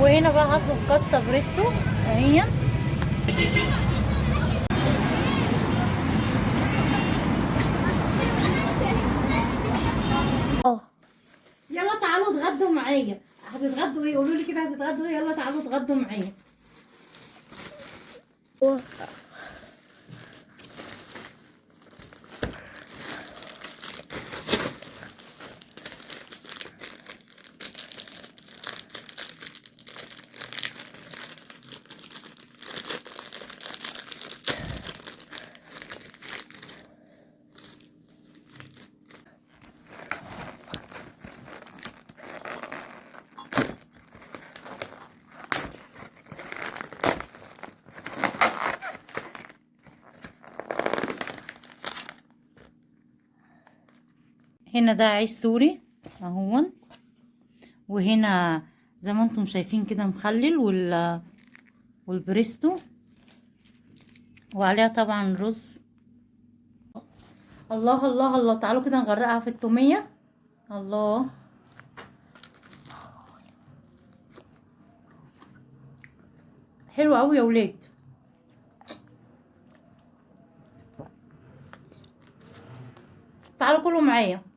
وهنا بقى هطلب كاستا بريستو اهي. يلا تعالوا اتغدوا معايا. هتتغدوا ايه؟ قولوا لي كده هتتغدوا ايه؟ يلا تعالوا اتغدوا معايا. هنا ده عيش سوري اهون، وهنا زي ما انتم شايفين كده مخلل والبريستو، وعليها طبعا رز. الله الله الله، تعالوا كده نغرقها في التومية. الله، حلو قوي يا ولاد. تعالوا كلوا معايا.